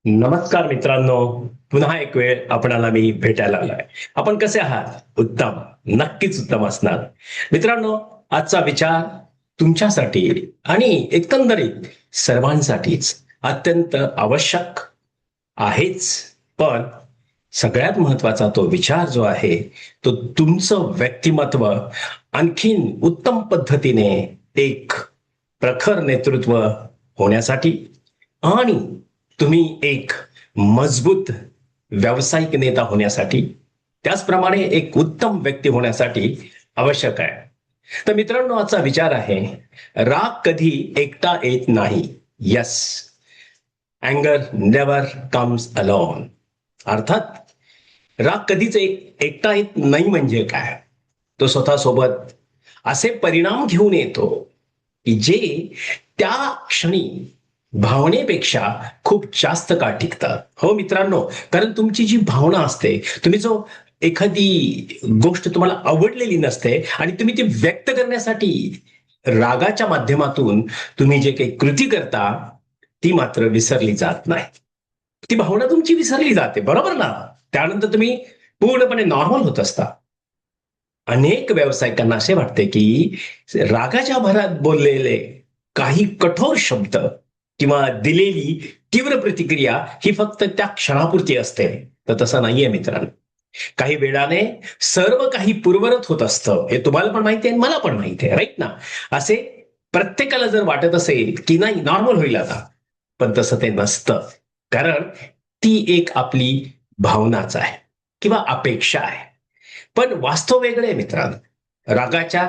नमस्कार मित्रांनो. पुन्हा एक वेळ आपणाला मी भेटायला आलाय. आपण कसे आहात? उत्तम. नक्कीच उत्तम असणार. मित्रांनो, आजचा विचार तुमच्यासाठी आणि एकंदरीत सर्वांसाठीच अत्यंत आवश्यक आहेच. पण सगळ्यात महत्वाचा तो विचार जो आहे, तो तुमचं व्यक्तिमत्व आणखीन उत्तम पद्धतीने एक प्रखर नेतृत्व होण्यासाठी आणि तुम्ही एक मजबूत व्यावसायिक नेता होण्यासाठी, त्याचप्रमाणे एक उत्तम व्यक्ती होण्यासाठी आवश्यक आहे. तर मित्रांनो, आजचा विचार आहे, राग कधी एकटा येत नाही. यस, अँगर नेवर कम्स अलोन. अर्थात राग कधीच एकटा येत नाही. म्हणजे काय? तो स्वतःसोबत असे परिणाम घेऊन येतो की जे त्या क्षणी भावनेपेक्षा खूप जास्त काळ टिकतात. हो मित्रांनो, कारण तुमची जी भावना असते, तुम्ही जो एखादी गोष्ट तुम्हाला आवडलेली नसते आणि तुम्ही ती व्यक्त करण्यासाठी रागाच्या माध्यमातून तुम्ही जे काही कृती करता, ती मात्र विसरली जात नाही. ती भावना तुमची विसरली जाते, बरोबर ना? त्यानंतर तुम्ही पूर्णपणे नॉर्मल होत असता. अनेक व्यावसायिकांना असे वाटते की रागाच्या भरात बोललेले काही कठोर शब्द किंवा दिलेली तीव्र प्रतिक्रिया ही फक्त त्या क्षणापुरती असते. तर तसं नाहीये मित्रांनो. काही वेळाने सर्व काही पूर्वरत होत असतं, हे तुम्हाला पण माहिती आहे, मला पण माहिती आहे, राईट ना? असे प्रत्येकाला जर वाटत असेल की नाही, नॉर्मल होईल आता, पण तसं ते नसतं. कारण ती एक आपली भावनाच आहे किंवा अपेक्षा आहे. पण वास्तव वेगळे आहे मित्रांनो. रागाच्या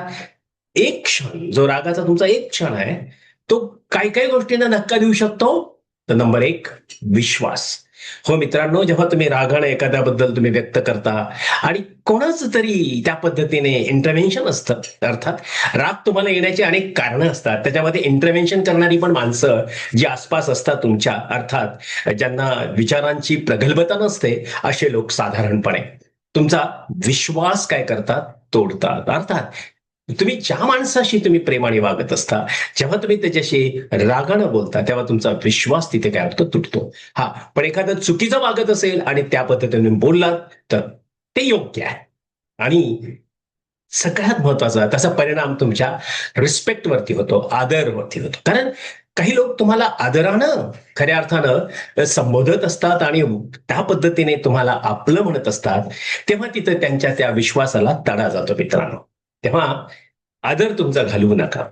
एक क्षण, जो रागाचा तुमचा एक क्षण आहे, तो काही काही गोष्टींना धक्का देऊ शकतो. तर नंबर एक, विश्वास. हो मित्रांनो, जेव्हा तुम्ही रागाने एखाद्याबद्दल तुम्ही व्यक्त करता आणि कोणाच तरी त्या पद्धतीने इंटरव्हेन्शन असतं, अर्थात राग तुम्हाला येण्याची अनेक कारणं असतात, त्याच्यामध्ये इंटरव्हेन्शन करणारी पण माणसं जी आसपास असतात तुमच्या, अर्थात ज्यांना विचारांची प्रगल्भता नसते, असे लोक साधारणपणे तुमचा विश्वास काय करतात? तोडतात. अर्थात तुम्ही ज्या माणसाशी तुम्ही प्रेमाने वागत असता, जेव्हा तुम्ही त्याच्याशी रागानं बोलता, तेव्हा तुमचा विश्वास तिथे काय होतो? तुटतो. हा, पण एखादं चुकीचं वागत असेल आणि त्या पद्धतीने बोललात, तर ते योग्य आहे. आणि सगळ्यात महत्वाचा त्याचा परिणाम तुमच्या रिस्पेक्टवरती होतो, आदरवरती होतो. कारण काही लोक तुम्हाला आदरानं, खऱ्या अर्थानं संबोधत असतात आणि त्या पद्धतीने तुम्हाला आपलं म्हणत असतात, तेव्हा तिथं त्यांच्या त्या विश्वासाला तडा जातो मित्रांनो. तेव्हा आदर तुमचा घालवू नका.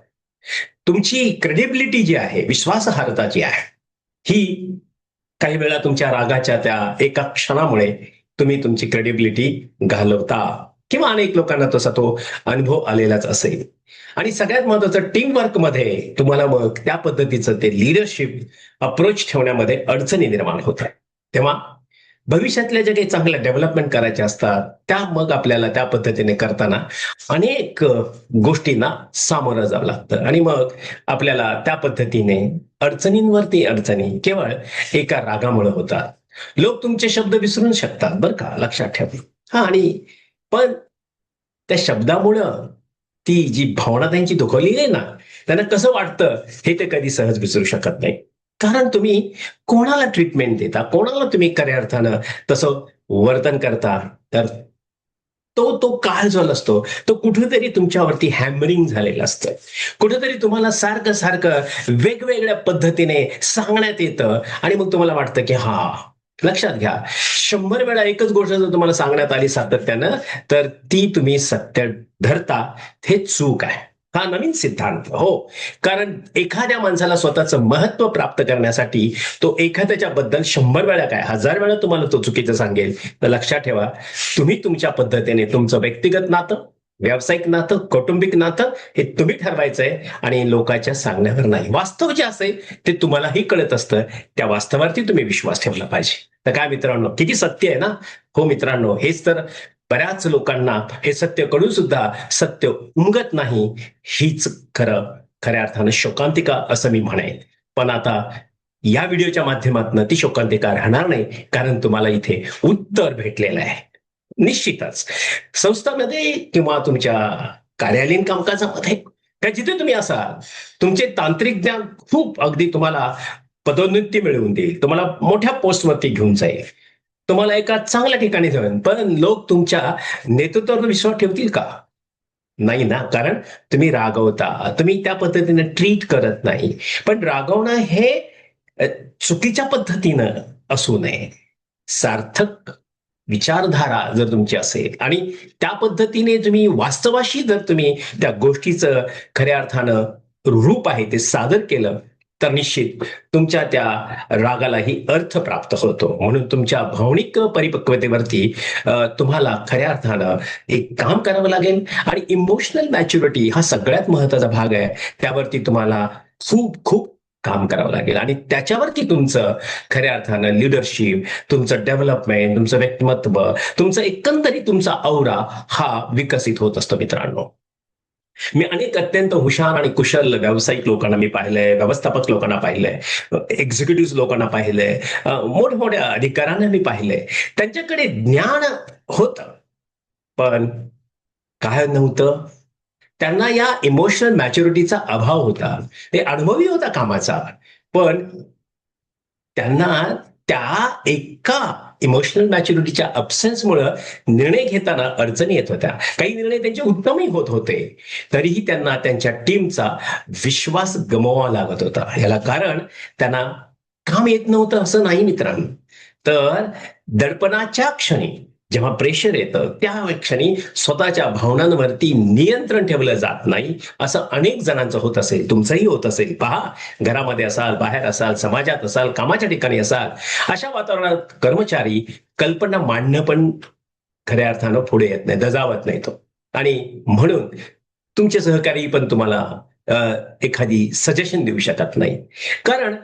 तुमची क्रेडिबिलिटी जी आहे, विश्वासार्हता जी आहे, ही काही वेळा तुमच्या रागाच्या त्या एका क्षणामुळे तुम्ही तुमची क्रेडिबिलिटी घालवता, किंवा अनेक लोकांना तसा तो अनुभव आलेलाच असेल. आणि सगळ्यात महत्वाचं, टीम वर्क मध्ये तुम्हाला मग त्या पद्धतीचं ते लिडरशिप अप्रोच ठेवण्यामध्ये अडचणी निर्माण होतात. तेव्हा भविष्यातल्या ज्या काही चांगल्या डेव्हलपमेंट करायच्या असतात, त्या मग आपल्याला त्या पद्धतीने करताना अनेक गोष्टींना सामोरं जावं लागतं आणि मग आपल्याला त्या पद्धतीने अडचणींवरती अडचणी केवळ एका रागामुळे होतात. लोक तुमचे शब्द विसरून शकतात, बरं का, लक्षात ठेवा. हा, आणि पण त्या शब्दामुळं ती जी भावना त्यांची दुखावलेली आहे ना, त्यांना कसं वाटतं हे ते कधी सहज विसरू शकत नाही. कारण तुम्ही कोणाला ट्रीटमेंट देता, कोणाला तुम्ही खऱ्या अर्थानं तसं वर्तन करता, तर तो काळ जो असतो, तो कुठेतरी तुमच्यावरती हॅमरिंग झालेला असतं. कुठेतरी तुम्हाला सारखं सारखं वेगवेगळ्या पद्धतीने सांगण्यात येतं आणि मग तुम्हाला वाटतं की हा, लक्षात घ्या, 100 वेळा एकच गोष्ट जर तुम्हाला सांगण्यात आली सातत्यानं, तर ती तुम्ही सत्य धरता, हे चूक आहे. हा नवीन सिद्धांत. हो, कारण एखाद्या माणसाला स्वतःचं महत्व प्राप्त करण्यासाठी तो एखाद्याच्या बद्दल 100 वेळा काय, 1000 वेळा तुम्हाला तो चुकीचं सांगेल. तर लक्षात ठेवा, तुम्ही तुमच्या पद्धतीने तुमचं व्यक्तिगत नातं, व्यावसायिक नातं, कौटुंबिक नातं हे तुम्ही ठरवायचंय आणि लोकांच्या सांगण्यावर नाही. वास्तव जे असेल ते तुम्हालाही कळत असतं, त्या वास्तवावरती तुम्ही विश्वास ठेवला पाहिजे. तर काय मित्रांनो, किती सत्य आहे ना? हो मित्रांनो, हेच तर बऱ्याच लोकांना हे सत्य कळून सुद्धा सत्य उमगत नाही. हीच खऱ्या अर्थानं शोकांतिका असं मी म्हणेन. पण आता या व्हिडिओच्या माध्यमातून ती शोकांतिका राहणार नाही, कारण तुम्हाला इथे उत्तर भेटलेलं आहे. निश्चितच संस्थामध्ये किंवा तुमच्या कार्यालयीन कामकाजामध्ये, का जिथे तुम्ही असाल, तुमचे तांत्रिक ज्ञान खूप अगदी तुम्हाला पदोन्नती मिळवून देईल, तुम्हाला मोठ्या पोस्टवरती घेऊन जाईल, तुम्हाला एका चांगल्या ठिकाणी जाईल. पण लोक तुमच्या नेतृत्वावर विश्वास ठेवतील का? नाही ना. कारण तुम्ही रागवता, तुम्ही त्या पद्धतीने ट्रीट करत नाही. पण रागवणं हे अ, चुकीच्या पद्धतीनं असू नये. सार्थक विचारधारा जर तुमची असेल आणि त्या पद्धतीने तुम्ही वास्तवाशी जर तुम्ही त्या गोष्टीचं खऱ्या अर्थानं रूप आहे ते सादर केलं, तर निश्चित तुमच्या त्या रागालाही अर्थ प्राप्त होतो. म्हणून तुमच्या भावनिक परिपक्वतेवरती तुम्हाला खऱ्या अर्थानं एक काम करावं लागेल आणि इमोशनल मॅच्युरिटी हा सगळ्यात महत्वाचा भाग आहे. त्यावरती तुम्हाला खूप खूप काम करावं लागेल आणि त्याच्यावरती तुमचं खऱ्या अर्थानं लिडरशिप, तुमचं डेव्हलपमेंट, तुमचं व्यक्तिमत्व, तुमचं एकंदरीत तुमचा औरा हा विकसित होत असतो मित्रांनो. मी अनेक अत्यंत हुशार आणि कुशल व्यावसायिक लोकांना मी पाहिलंय, व्यवस्थापक लोकांना पाहिलंय, एक्झिक्युटिव्ह लोकांना पाहिलंय, मोठमोठ्या अधिकाऱ्यांना मी पाहिलंय. त्यांच्याकडे ज्ञान होतं, पण काय नव्हतं? त्यांना या इमोशनल मॅच्युरिटीचा अभाव होता. ते अनुभवी होता कामाचा, पण त्यांना त्या एका इमोशनल मॅच्युरिटीच्या अब्सेन्समुळं निर्णय घेताना अडचणी येत होत्या. काही निर्णय त्यांचे उत्तमही होत होते. तरीही त्यांना त्यांच्या टीमचा विश्वास गमवावा लागत होता. याला कारण त्यांना काम येत नव्हतं असं नाही मित्रांनो. तर दडपणाच्या क्षणी जेव्हा प्रेशर येतं त्या क्षणी स्वतःच्या भावनांवरती नियंत्रण ठेवलं जात नाही. असं अनेक जणांचं होत असेल, तुमचंही होत असेल. पहा, घरामध्ये असाल, बाहेर असाल, समाजात असाल, कामाच्या ठिकाणी असाल, अशा वातावरणात कर्मचारी कल्पना मांडणं पण खऱ्या अर्थानं पुढे येत नाही, दजावत नाही तो. आणि म्हणून तुमचे सहकारी पण तुम्हाला अ, एखादी सजेशन देऊ शकत नाही. कारण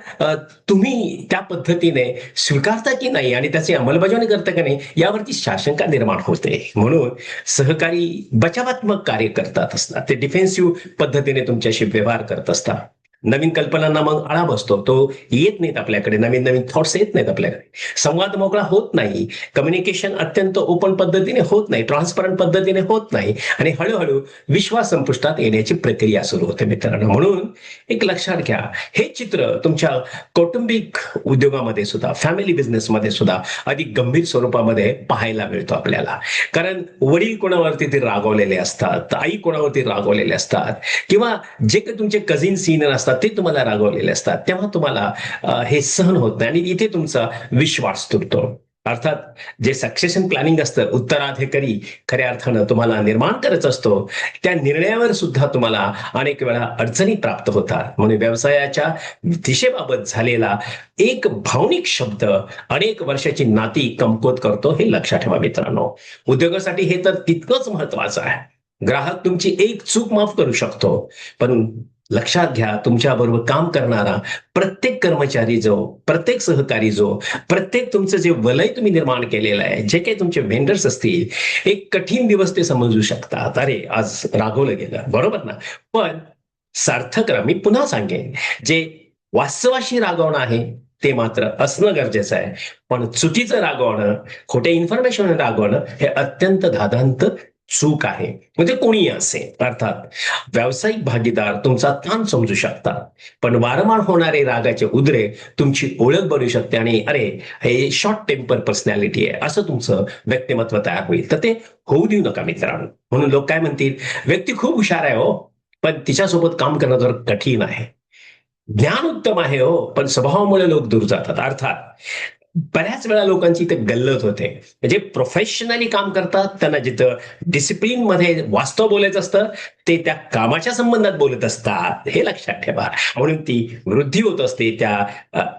तुम्ही त्या पद्धतीने स्वीकारता की नाही आणि त्याची अंमलबजावणी करता की नाही यावरती साशंका निर्माण होते. म्हणून सहकारी बचावात्मक कार्य करतात असतात. ते डिफेन्सिव्ह पद्धतीने तुमच्याशी व्यवहार करत असतात. नवीन कल्पनांना मग आळा बसतो. तो येत नाहीत आपल्याकडे, नवीन नवीन थॉट्स येत नाहीत आपल्याकडे. संवाद मोकळा होत नाही. कम्युनिकेशन अत्यंत ओपन पद्धतीने होत नाही, ट्रान्सपरंट पद्धतीने होत नाही आणि हळूहळू विश्वास संपुष्टात येण्याची प्रक्रिया सुरू होते मित्रांनो. म्हणून एक लक्षात घ्या, हे चित्र तुमच्या कौटुंबिक उद्योगामध्ये सुद्धा, फॅमिली बिझनेसमध्ये सुद्धा अधिक गंभीर स्वरूपामध्ये पाहायला मिळतो आपल्याला. कारण वडील कोणावरती ते रागवलेले असतात, आई कोणावरती रागवलेले असतात, किंवा जे काही तुमचे कझिन सिनियर असतात ते तुम्हाला रागवलेले असतात. तेव्हा तुम्हाला हे सहन होत नाही आणि इथे तुमचा विश्वास तुटतो. अर्थात जे सक्सेशन प्लॅनिंग असतं, उत्तराधिकारी खऱ्या अर्थानं तुम्हाला निर्माण करायचं असतो, त्या निर्णयावर सुद्धा तुम्हाला अनेक वेळा अडचणी प्राप्त होतात. म्हणून व्यवसायाच्या दिशेबाबत झालेला एक भावनिक शब्द अनेक वर्षाची नाती कमकुवत करतो, हे लक्षात ठेवा मित्रांनो. उद्योगासाठी हे तर तितकंच महत्वाचं आहे. ग्राहक तुमची एक चूक माफ करू शकतो, पण लक्षात घ्या, तुमच्याबरोबर काम करणारा प्रत्येक कर्मचारी जो, प्रत्येक सहकारी जो, प्रत्येक तुमचं जे वलय तुम्ही निर्माण केलेलं आहे, जे काही तुमचे व्हेंडर्स असतील, एक कठीण दिवस ते समजू शकतात. अरे, आज रागवलं गेलं, बरोबर ना? पण सार्थक मी पुन्हा सांगेन, जे वास्तवाशी रागवणं आहे ते मात्र असणं गरजेचं आहे. पण चुकीचं रागवणं, खोटे इन्फॉर्मेशन रागवणं हे अत्यंत धादांत चूक आहे. म्हणजे कोणीही असेल. अर्थात व्यावसायिक भागीदार तुमचा ताण समजू शकतात, पण वारंवार होणारे रागाचे उद्रेक तुमची ओळख बनू शकते आणि अरे, हे शॉर्ट टेम्पर पर्सनॅलिटी आहे असं तुमचं व्यक्तिमत्व तयार होईल. तर ते होऊ देऊ नका मित्रांनो. म्हणून लोक काय म्हणतील, व्यक्ती खूप हुशार आहे हो, पण तिच्यासोबत काम करणं जर कठीण आहे. ज्ञान उत्तम आहे हो, पण स्वभावामुळे लोक दूर जातात. अर्थात बऱ्याच वेळा लोकांची इथे गल्लत होते. म्हणजे प्रोफेशनली काम करतात, त्यांना जिथं डिसिप्लिन मध्ये वास्तव बोलायचं असतं ते त्या कामाच्या संबंधात बोलत असतात, हे लक्षात ठेवा. म्हणून ती वृद्धी होत असते त्या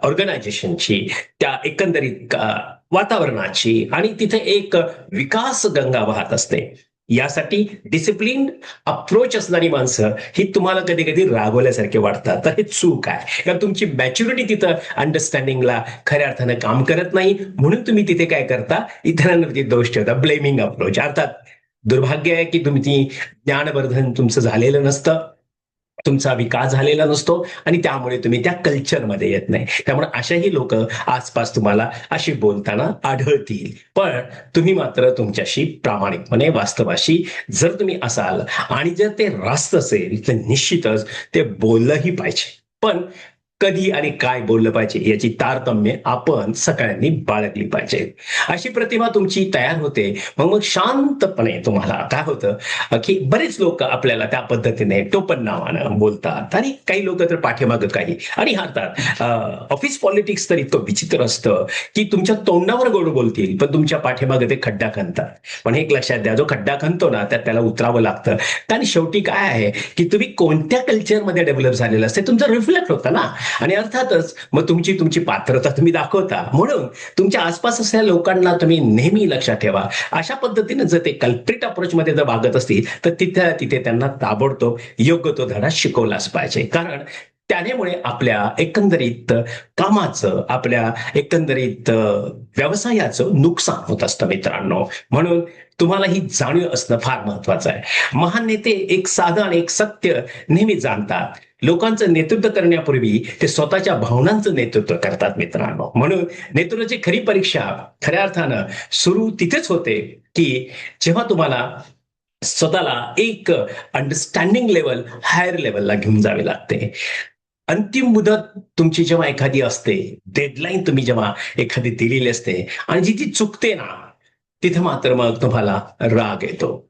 ऑर्गनायझेशनची, त्या एकंदरीत वातावरणाची, आणि तिथे एक विकास गंगा वाहत असते. यासाठी डिसिप्लिन अप्रोच असणारी माणसं ही तुम्हाला कधी कधी रागवल्यासारखे वाटतात, तर हे चूक आहे. कारण तुमची मॅच्युरिटी तिथं अंडरस्टँडिंगला खऱ्या अर्थानं काम करत नाही. म्हणून तुम्ही तिथे काय करता, इतरांवरती दोष ठेवता, ब्लेमिंग अप्रोच. अर्थात दुर्भाग्य आहे की तुम्ही ज्ञानवर्धन तुमचं झालेलं नसतं, तुमचा विकास झालेला नसतो आणि त्यामुळे तुम्ही त्या कल्चरमध्ये येत नाही. त्यामुळे अशाही लोक आसपास तुम्हाला अशी बोलताना आढळतील. पण तुम्ही मात्र तुमच्याशी प्रामाणिकपणे वास्तवाशी जर तुम्ही असाल आणि जर ते रास्त असेल तर निश्चितच ते बोललंही पाहिजे. पण कधी आणि काय बोललं पाहिजे याची तारतम्य आपण सगळ्यांनी बाळगली पाहिजे. अशी प्रतिमा तुमची तयार होते. मग शांतपणे तुम्हाला काय होतं की बरेच लोक आपल्याला त्या पद्धतीने टोपण नावानं बोलतात आणि काही लोक तर पाठीमागं काही आणि हारतात. ऑफिस पॉलिटिक्स तर इतकं विचित्र असतं की तुमच्या तोंडावर गोड बोलतील पण तुमच्या पाठीमागे ते खड्डा खणतात. पण एक लक्षात द्या, जो खड्डा खणतो ना त्यात त्याला उतरावं लागतं. आणि शेवटी काय आहे की तुम्ही कोणत्या कल्चरमध्ये डेव्हलप झालेलं असते तुमचं रिफ्लेक्ट होतं ना. आणि अर्थातच मग तुमची तुमची पात्रता तुम्ही दाखवता. म्हणून तुमच्या आसपास असलेल्या लोकांना तुम्ही नेहमी लक्षात ठेवा. अशा पद्धतीने जर ते कल्प्रिट अप्रोचमध्ये जर वागत असतील तर तिथे त्यांना ताबडतोब योग्य तो धडा शिकवलाच पाहिजे. कारण त्यामुळे आपल्या एकंदरीत कामाचं, आपल्या एकंदरीत व्यवसायाचं नुकसान होत असतं मित्रांनो. म्हणून तुम्हाला ही जाणीव असणं फार महत्वाचं आहे. महान नेते एक साधं आणि एक सत्य नेहमी जाणतात. लोकांचं नेतृत्व करण्यापूर्वी ते स्वतःच्या भावनांचं नेतृत्व करतात मित्रांनो. म्हणून नेतृत्वाची खरी परीक्षा खऱ्या अर्थानं सुरू तिथेच होते की जेव्हा तुम्हाला स्वतःला एक अंडरस्टँडिंग लेवल हायर लेवलला घेऊन जावे लागते. अंतिम मुदत तुमची जेव्हा एखादी असते, डेडलाईन तुम्ही जेव्हा एखादी दिलेली असते आणि जी ती चुकते ना, तिथे मात्र मग तुम्हाला राग येतो.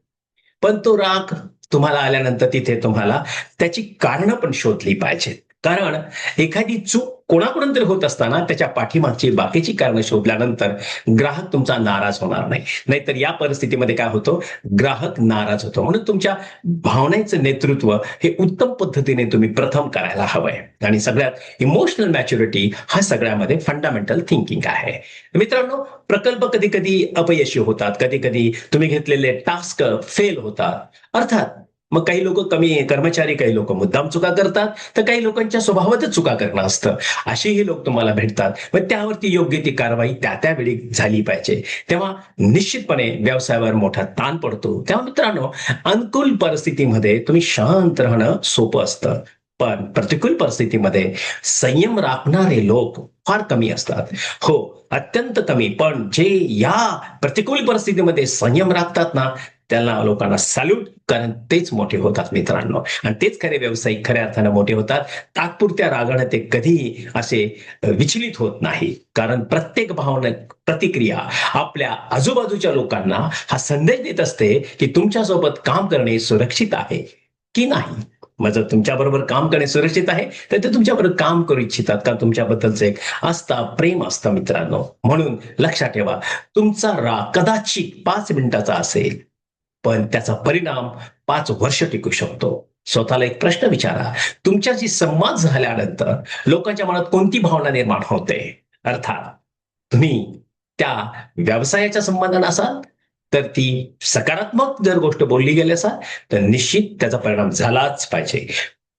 पण तो राग तुम्हाला आल्यानंतर तिथे तुम्हाला त्याची कारणं पण शोधली पाहिजेत. कारण एखादी चूक कोणाकडून तरी होत असताना त्याच्या पाठीमागची बाकीची कारणं शोधल्यानंतर ग्राहक तुमचा नाराज होणार नाही. नाहीतर या परिस्थितीमध्ये काय होतं, ग्राहक नाराज होतो. म्हणून तुमच्या भावनेचं नेतृत्व हे उत्तम पद्धतीने तुम्ही प्रथम करायला हवंय. आणि सगळ्यात इमोशनल मॅच्युरिटी हा सगळ्यामध्ये फंडामेंटल थिंकिंग आहे. मित्रांनो, प्रकल्प कधी कधी अपयशी होतात, कधी कधी तुम्ही घेतलेले टास्क फेल होतात. अर्थात मग काही लोक कमी कर्मचारी, काही लोक मुद्दाम चुका करतात, तर काही लोकांच्या स्वभावातच चुका करणं असतं. असेही लोक तुम्हाला भेटतात. मग त्यावरती योग्य ती कारवाई त्या त्यावेळी झाली पाहिजे. तेव्हा निश्चितपणे व्यवसायावर मोठा ताण पडतो. तेव्हा मित्रांनो, अनुकूल परिस्थितीमध्ये तुम्ही शांत राहणं सोपं असतं. पण प्रतिकूल परिस्थितीमध्ये संयम राखणारे लोक फार कमी असतात. हो, अत्यंत कमी. पण जे या प्रतिकूल परिस्थितीमध्ये संयम राखतात ना, त्यांना लोकांना सॅल्यूट. कारण तेच मोठे होतात मित्रांनो. आणि तेच खरे व्यावसायिक खऱ्या अर्थानं मोठे होतात. तात्पुरत्या रागाने ते कधीही असे विचलित होत नाही. कारण प्रत्येक भावना प्रतिक्रिया आपल्या आजूबाजूच्या लोकांना हा संदेश देत असते की तुमच्यासोबत काम करणे सुरक्षित आहे की नाही. मग जर तुमच्याबरोबर काम करणे सुरक्षित आहे तर ते तुमच्याबरोबर काम करू इच्छितात. कारण तुमच्याबद्दलचं एक आस्था, प्रेम असतं मित्रांनो. म्हणून लक्षात ठेवा, तुमचा राग कदाचित 5 मिनिटाचा असेल पण त्याचा परिणाम 5 वर्ष टिकू शकतो. स्वतःला एक प्रश्न विचारा, तुमच्याशी संवाद झाल्यानंतर लोकांच्या मनात कोणती भावना निर्माण होते. अर्थात तुम्ही त्या व्यवसायाच्या संबंधाने असाल तर ती सकारात्मक जर गोष्ट बोलली गेली असाल तर निश्चित त्याचा परिणाम झालाच पाहिजे.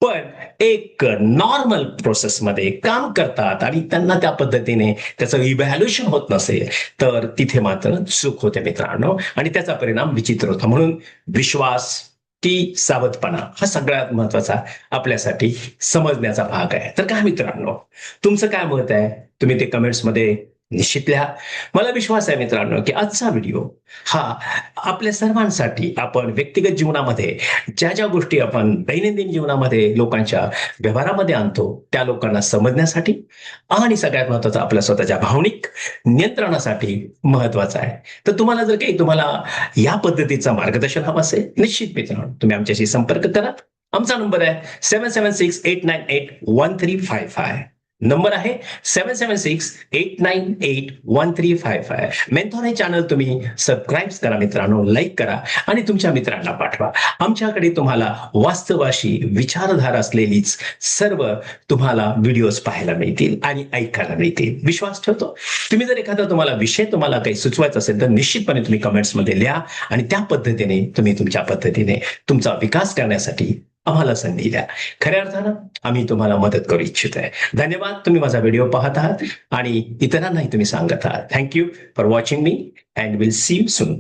पण एक नॉर्मल प्रोसेसमध्ये काम करतात आणि त्यांना त्या पद्धतीने त्याचं इव्हॅल्युएशन होत नसेल तर तिथे मात्र चूक होते मित्रांनो. आणि त्याचा परिणाम विचित्र होता. म्हणून विश्वास की सावधपणा हा सगळ्यात महत्वाचा आपल्यासाठी समजण्याचा भाग आहे. तर काय मित्रांनो, तुमचं काय मत आहे तुम्ही ते कमेंट्समध्ये निश्चित लिहा. मला विश्वास आहे मित्रांनो की आजचा व्हिडिओ हा आपल्या सर्वांसाठी, आपण व्यक्तिगत जीवनामध्ये ज्या ज्या गोष्टी आपण दैनंदिन जीवनामध्ये लोकांच्या व्यवहारामध्ये आणतो त्या लोकांना समजण्यासाठी आणि सगळ्यात महत्वाचं आपल्या स्वतःच्या भावनिक नियंत्रणासाठी महत्वाचं आहे. तर तुम्हाला जर काही या पद्धतीचं मार्गदर्शन हवं असेल, निश्चित मित्रांनो तुम्ही आमच्याशी संपर्क करा. आमचा नंबर आहे 7768981355. नंबर आहे 7768981355. मेंथॉर हे चॅनल तुम्ही सबस्क्राईब करा मित्रांनो, लाईक करा आणि तुमच्या मित्रांना पाठवा. आमच्याकडे तुम्हाला वास्तवाशी विचारधारा असलेलीच सर्व तुम्हाला व्हिडिओज पाहायला मिळतील आणि ऐकायला मिळतील. विश्वास ठेवतो. तुम्ही जर एखादा तुम्हाला विषय तुम्हाला काही सुचवायचा असेल तर निश्चितपणे तुम्ही कमेंट्समध्ये लिहा आणि त्या पद्धतीने तुम्ही तुमच्या पद्धतीने तुमचा विकास करण्यासाठी आम्हाला संधी द्या. खऱ्या अर्थानं आम्ही तुम्हाला मदत करू इच्छित आहे. धन्यवाद, तुम्ही माझा व्हिडिओ पाहत आहात आणि इतरांनाही तुम्ही सांगत आहात. Thank you for watching me and will see you soon.